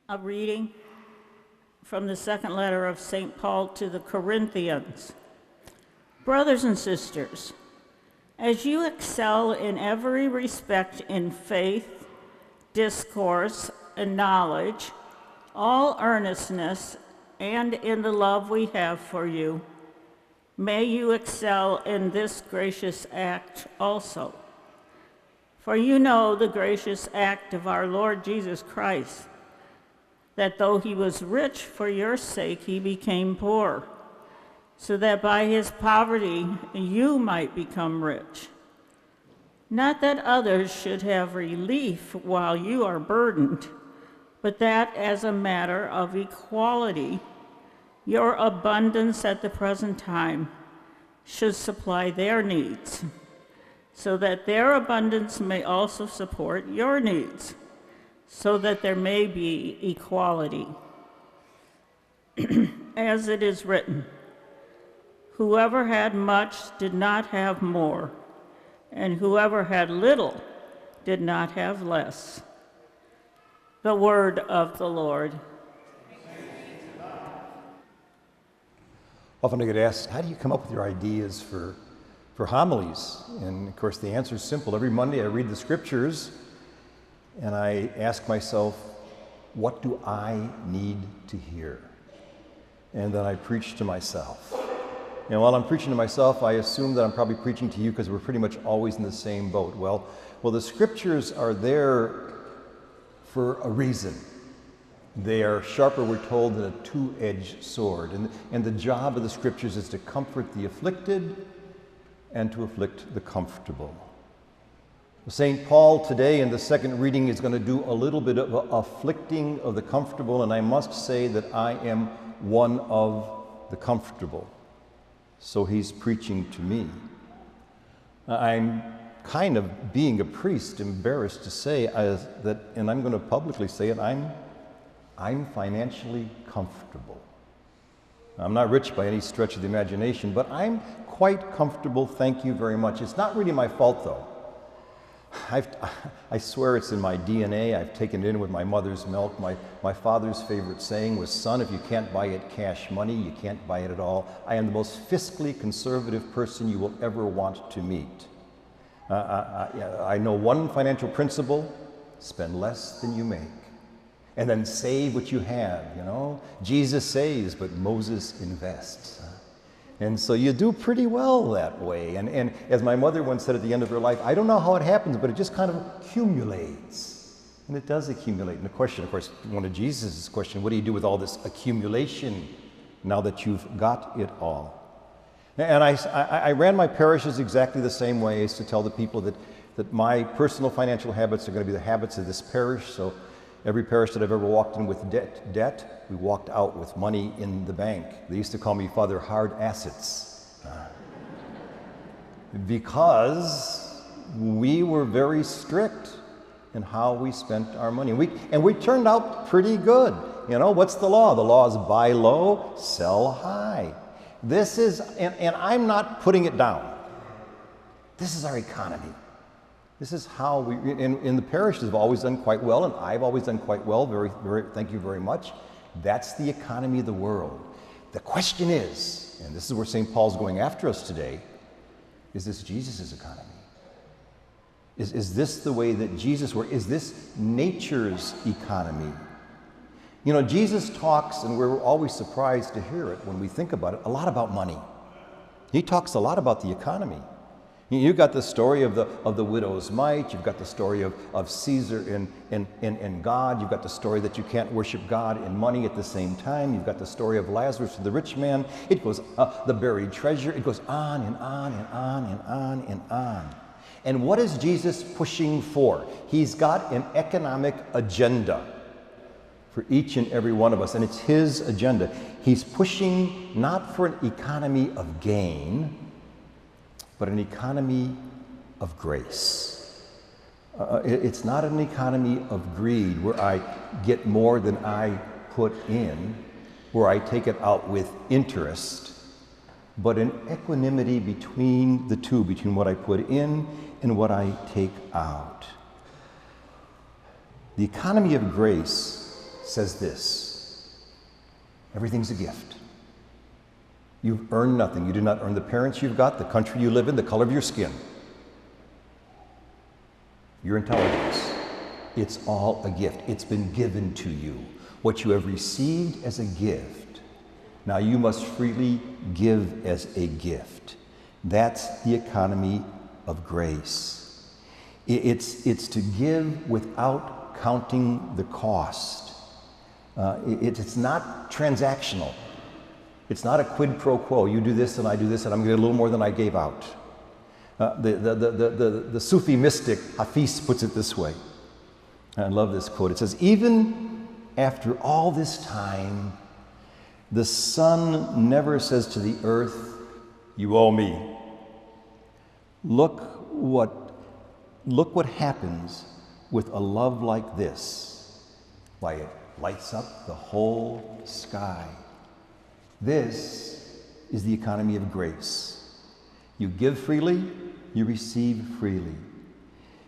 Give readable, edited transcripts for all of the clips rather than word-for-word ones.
A reading from the second letter of St. Paul to the Corinthians. Brothers and sisters, as you excel in every respect in faith, discourse, and knowledge, all earnestness, and in the love we have for you, may you excel in this gracious act also. For you know the gracious act of our Lord Jesus Christ, that though he was rich for your sake, he became poor, so that by his poverty you might become rich. Not that others should have relief while you are burdened, but that as a matter of equality, your abundance at the present time should supply their needs, so that their abundance may also support your needs, so that there may be equality. As it is written, whoever had much did not have more, and whoever had little did not have less. The word of the Lord. Often I get asked, how do you come up with your ideas for homilies? And of course the answer is simple. Every Monday I read the scriptures and I ask myself, what do I need to hear? And then I preach to myself. And while I'm preaching to myself, I assume that I'm probably preaching to you because we're pretty much always in the same boat. Well, the scriptures are there for a reason. They are sharper, we're told, than a two-edged sword. And the job of the scriptures is to comfort the afflicted and to afflict the comfortable. St. Paul today in the second reading is going to do a little bit of afflicting of the comfortable, and I must say that I am one of the comfortable. So he's preaching to me. I'm kind of, being a priest, embarrassed to say that, and I'm going to publicly say it, I'm financially comfortable. I'm not rich by any stretch of the imagination, but I'm quite comfortable, thank you very much. It's not really my fault, though. I swear it's in my DNA. I've taken it in with my mother's milk. My father's favorite saying was, son, if you can't buy it cash money, you can't buy it at all. I am the most fiscally conservative person you will ever want to meet. I know one financial principle: spend less than you make. And then save what you have, you know. Jesus saves, but Moses invests. And so you do pretty well that way. And as my mother once said at the end of her life, I don't know how it happens, but it just kind of accumulates. And it does accumulate. And the question, of course, one of Jesus' questions, what do you do with all this accumulation now that you've got it all? And I ran my parishes exactly the same way, as to tell the people that my personal financial habits are going to be the habits of this parish. So every parish that I've ever walked in with debt, we walked out with money in the bank. They used to call me Father Hard Assets. Because we were very strict in how we spent our money. And we turned out pretty good. You know, what's the law? The law is buy low, sell high. This is, and I'm not putting it down. This is our economy. This is how we, in the parishes have always done quite well, and I've always done quite well, thank you very much. That's the economy of the world. The question is, and this is where St. Paul's going after us today, is this Jesus' economy? Is this the way that Jesus worked? Is this nature's economy? You know, Jesus talks, and we're always surprised to hear it when we think about it, a lot about money. He talks a lot about the economy. You've got the story of the widow's mite. You've got the story of Caesar and God. You've got the story that you can't worship God and money at the same time. You've got the story of Lazarus and the rich man. It goes, the buried treasure. It goes on and on and on and on and on. And what is Jesus pushing for? He's got an economic agenda for each and every one of us, and it's his agenda. He's pushing not for an economy of gain, but an economy of grace. It's not an economy of greed where I get more than I put in, where I take it out with interest, but an equanimity between the two, between what I put in and what I take out. The economy of grace says this: everything's a gift. You've earned nothing. You did not earn the parents you've got, the country you live in, the color of your skin, your intelligence. It's all a gift. It's been given to you. What you have received as a gift, now you must freely give as a gift. That's the economy of grace. It's to give without counting the cost. It's not transactional. It's not a quid pro quo. You do this and I do this and I'm going to get a little more than I gave out. The Sufi mystic Hafiz puts it this way. I love this quote. It says, even after all this time, the sun never says to the earth, you owe me. Look what happens with a love like this. Why, it lights up the whole sky. This is the economy of grace. You give freely, you receive freely.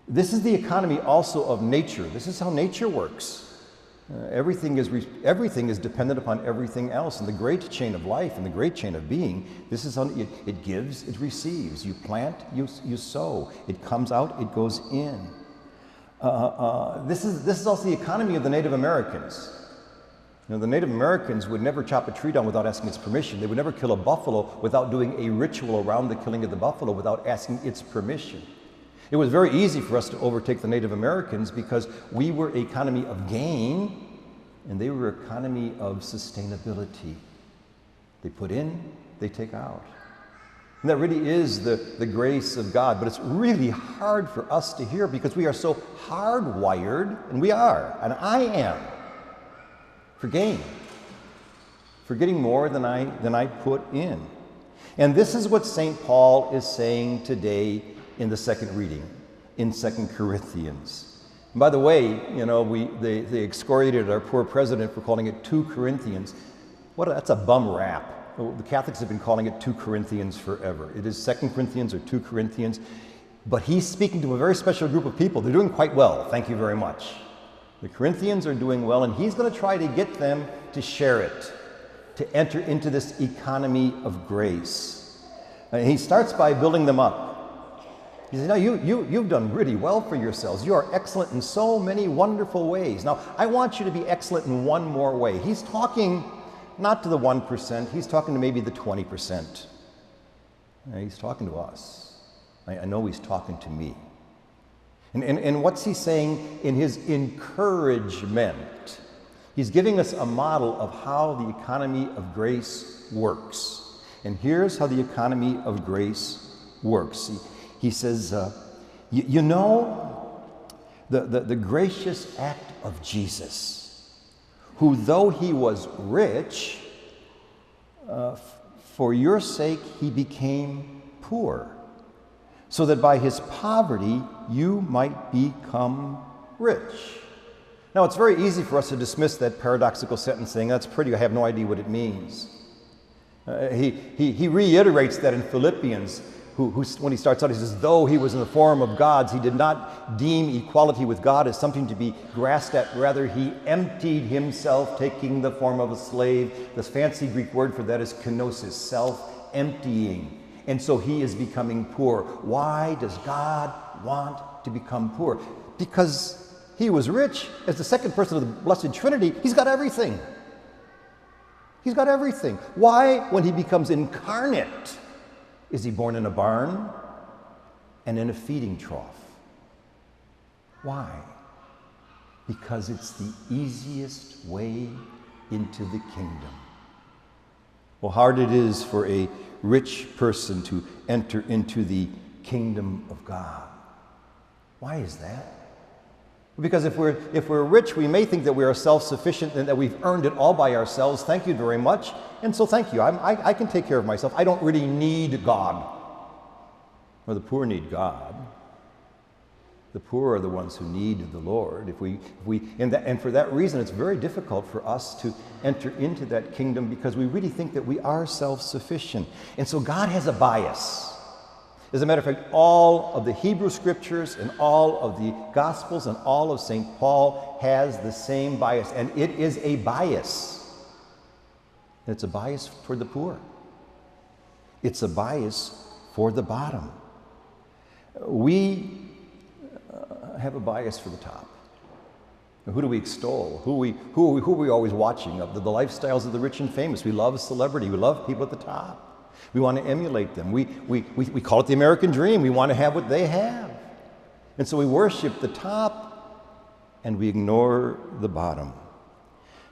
This is the economy also of nature. This is how nature works. Everything is dependent upon everything else. In the great chain of life, in the great chain of being, this is how it gives, it receives. You plant, you sow. It comes out, it goes in. This is also the economy of the Native Americans. You know, the Native Americans would never chop a tree down without asking its permission. They would never kill a buffalo without doing a ritual around the killing of the buffalo without asking its permission. It was very easy for us to overtake the Native Americans because we were an economy of gain and they were an economy of sustainability. They put in, they take out. And that really is the grace of God, but it's really hard for us to hear because we are so hardwired, and we are, and I am, for gain, for getting more than I put in. And this is what St. Paul is saying today in the second reading, in 2 Corinthians. And by the way, you know, they excoriated our poor president for calling it 2 Corinthians. That's a bum rap. The Catholics have been calling it 2 Corinthians forever. It is 2 Corinthians or 2 Corinthians, but he's speaking to a very special group of people. They're doing quite well, thank you very much. The Corinthians are doing well, and he's going to try to get them to share it, to enter into this economy of grace. And he starts by building them up. He says, no, you've done really well for yourselves. You are excellent in so many wonderful ways. Now, I want you to be excellent in one more way. He's talking not to the 1%, he's talking to maybe the 20%. He's talking to us. I know he's talking to me. And what's he saying in his encouragement? He's giving us a model of how the economy of grace works. And here's how the economy of grace works. He says, you know, the gracious act of Jesus, who though he was rich, for your sake he became poor, so that by his poverty you might become rich. Now, it's very easy for us to dismiss that paradoxical sentence saying, that's pretty, I have no idea what it means. He reiterates that in Philippians, who when he starts out, he says, though he was in the form of gods, he did not deem equality with God as something to be grasped at. Rather, he emptied himself, taking the form of a slave. This fancy Greek word for that is kenosis, self-emptying. And so he is becoming poor. Why does God want to become poor? Because he was rich. As the second person of the Blessed Trinity, he's got everything. He's got everything. Why, when he becomes incarnate, is he born in a barn and in a feeding trough? Why? Because it's the easiest way into the kingdom. Well, hard it is for a rich person to enter into the kingdom of God. Why is that? Because if we're rich, we may think that we are self-sufficient and that we've earned it all by ourselves. Thank you very much. And so thank you. I can take care of myself. I don't really need God. Well, the poor need God. The poor are the ones who need the Lord. And for that reason, it's very difficult for us to enter into that kingdom because we really think that we are self-sufficient. And so God has a bias. As a matter of fact, all of the Hebrew scriptures and all of the Gospels and all of St. Paul has the same bias, and it is a bias. It's a bias for the poor. It's a bias for the bottom. We have a bias for the top. Who do we extol? Who are we always watching of? The lifestyles of the rich and famous. We love celebrity. We love people at the top. We want to emulate them. We call it the American dream. We want to have what they have. And so we worship the top and we ignore the bottom.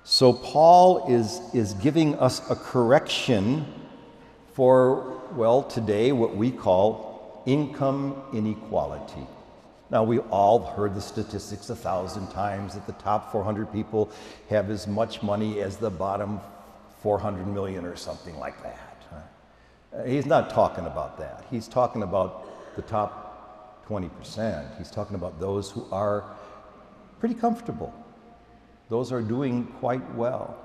So Paul is giving us a correction for, well, today what we call income inequality. Now, we all heard the statistics 1,000 times that the top 400 people have as much money as the bottom 400 million or something like that. He's not talking about that. He's talking about the top 20%. He's talking about those who are pretty comfortable. Those who are doing quite well.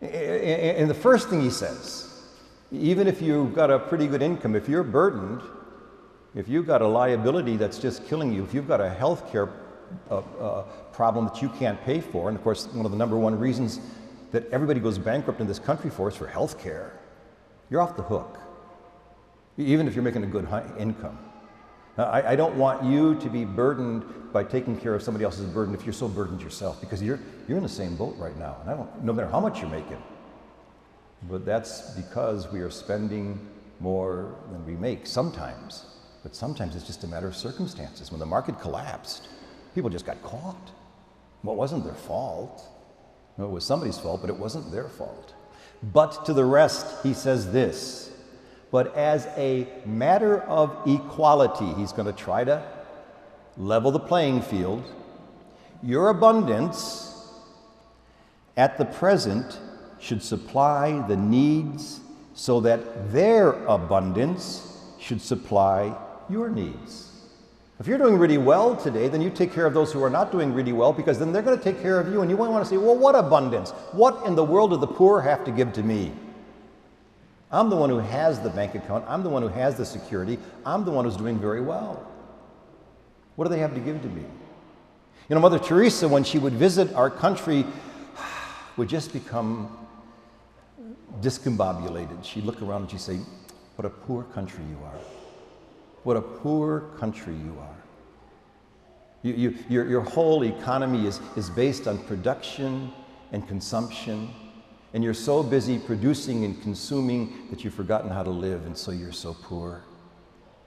And the first thing he says, even if you've got a pretty good income, if you're burdened, if you've got a liability that's just killing you, if you've got a health care problem that you can't pay for, and of course one of the number one reasons that everybody goes bankrupt in this country for is for health care, you're off the hook, even if you're making a good income. I don't want you to be burdened by taking care of somebody else's burden if you're so burdened yourself, because you're in the same boat right now, and no matter how much you're making. But that's because we are spending more than we make sometimes. But sometimes it's just a matter of circumstances. When the market collapsed, people just got caught. Well, it wasn't their fault. No, it was somebody's fault, but it wasn't their fault. But to the rest, he says this, but as a matter of equality, he's going to try to level the playing field. Your abundance at the present should supply the needs so that their abundance should supply your needs. If you're doing really well today, then you take care of those who are not doing really well, because then they're going to take care of you, and you won't want to say, well, what abundance? What in the world do the poor have to give to me? I'm the one who has the bank account. I'm the one who has the security. I'm the one who's doing very well. What do they have to give to me? You know, Mother Teresa, when she would visit our country, would just become discombobulated. She'd look around and she'd say, what a poor country you are. What a poor country you are. Your whole economy is based on production and consumption, and you're so busy producing and consuming that you've forgotten how to live, and so you're so poor.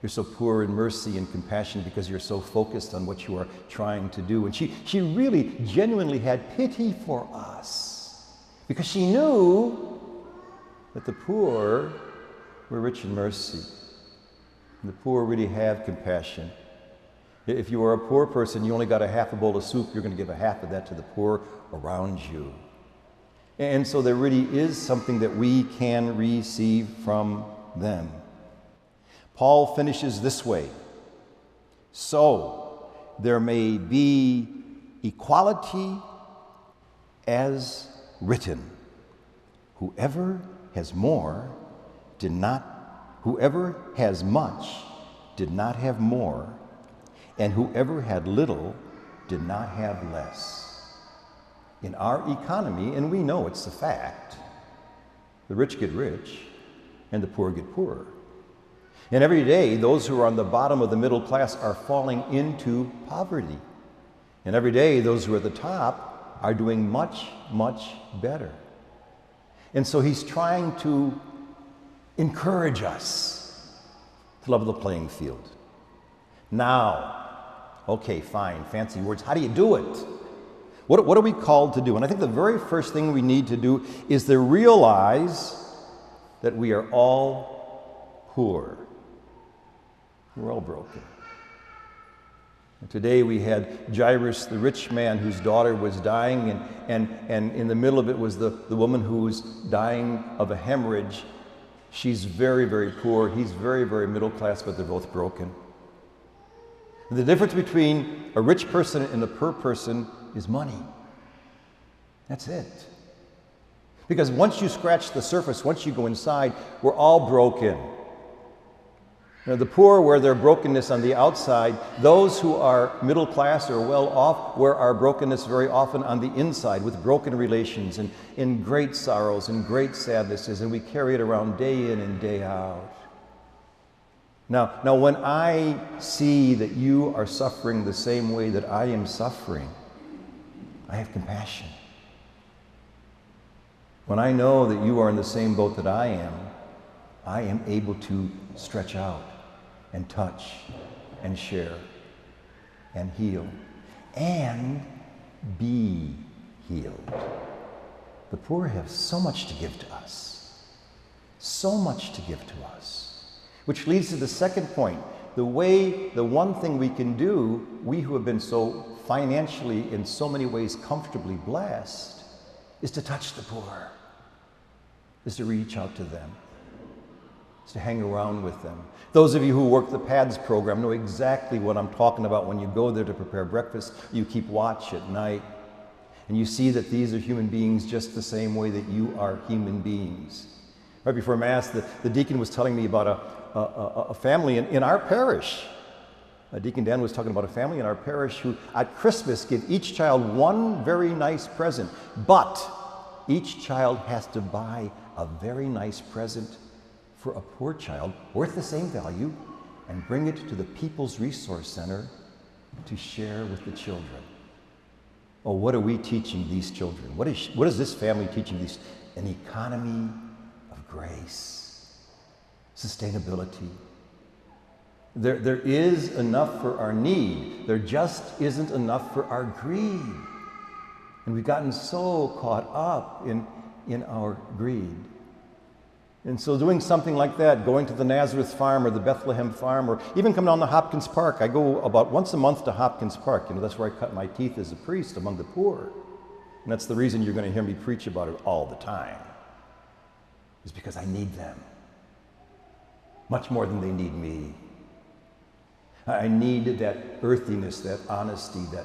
You're so poor in mercy and compassion because you're so focused on what you are trying to do. And she really genuinely had pity for us because she knew that the poor were rich in mercy. And the poor really have compassion. If you are a poor person, you only got a half a bowl of soup, you're going to give a half of that to the poor around you. And so there really is something that we can receive from them. Paul finishes this way. So there may be equality as written. Whoever has more whoever has much did not have more, and whoever had little did not have less. In our economy, and we know it's a fact, the rich get rich and the poor get poorer. And every day, those who are on the bottom of the middle class are falling into poverty. And every day, those who are at the top are doing much, much better. And so he's trying to encourage us to level the playing field. Now, okay, fine, fancy words. How do you do it? What are we called to do? And I think the very first thing we need to do is to realize that we are all poor. We're all broken. And today we had Jairus, the rich man whose daughter was dying, and in the middle of it was the woman who was dying of a hemorrhage. She's very, very poor. He's very, very middle class, but they're both broken. And the difference between a rich person and a poor person is money. That's it. Because once you scratch the surface, once you go inside, we're all broken. Now, the poor wear their brokenness on the outside. Those who are middle class or well off wear our brokenness very often on the inside with broken relations and in great sorrows and great sadnesses, and we carry it around day in and day out. Now, when I see that you are suffering the same way that I am suffering, I have compassion. When I know that you are in the same boat that I am able to stretch out and touch and share and heal and be healed. The poor have so much to give to us, so much to give to us, which leads to the second point. The one thing we can do, we who have been so financially in so many ways comfortably blessed, is to touch the poor, is to reach out to them, is to hang around with them. Those of you who work the PADS program know exactly what I'm talking about when you go there to prepare breakfast. You keep watch at night, and you see that these are human beings just the same way that you are human beings. Right before Mass, the deacon was telling me about a family in our parish. Deacon Dan was talking about a family in our parish who at Christmas give each child one very nice present, but each child has to buy a very nice present for a poor child worth the same value and bring it to the People's Resource Center to share with the children. Oh, what are we teaching these children? What is this family teaching these? An economy of grace, sustainability. There is enough for our need. There just isn't enough for our greed. And we've gotten so caught up in our greed. And so doing something like that, going to the Nazareth farm or the Bethlehem farm, or even come down to Hopkins Park. I go about once a month to Hopkins Park. That's where I cut my teeth as a priest among the poor. And that's the reason you're going to hear me preach about it all the time, is because I need them much more than they need me. I need that earthiness, that honesty, that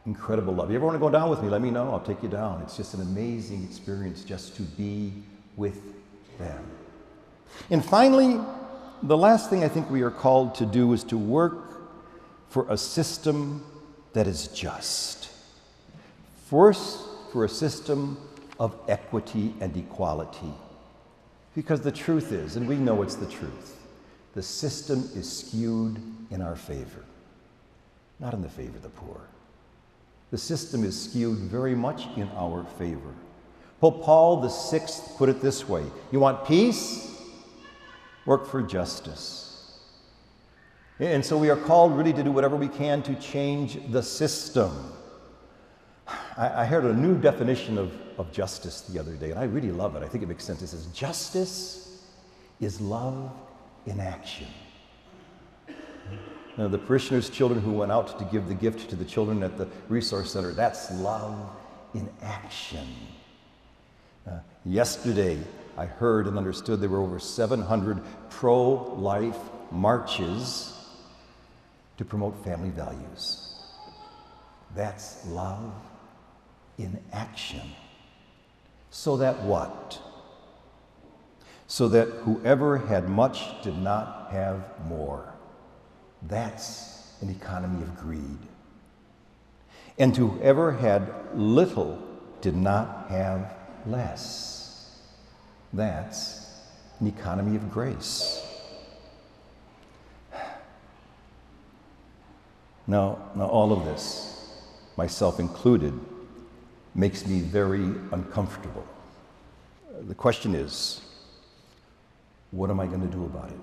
incredible love. You ever want to go down with me? Let me know. I'll take you down. It's just an amazing experience just to be with them. And finally, the last thing I think we are called to do is to work for a system that is just. First, for a system of equity and equality. Because the truth is, and we know it's the truth, the system is skewed in our favor, not in the favor of the poor. The system is skewed very much in our favor. Pope Paul VI put it this way: you want peace? Work for justice. And so we are called really to do whatever we can to change the system. I heard a new definition of justice the other day, and I really love it. I think it makes sense. It says, justice is love in action. Now, the parishioners' children who went out to give the gift to the children at the Resource Center, that's love in action. Yesterday, I heard and understood there were over 700 pro-life marches to promote family values. That's love in action. So that what? So that whoever had much did not have more. That's an economy of greed. And whoever had little did not have less. That's an economy of grace. Now all of this, myself included, makes me very uncomfortable. The question is, what am I going to do about it?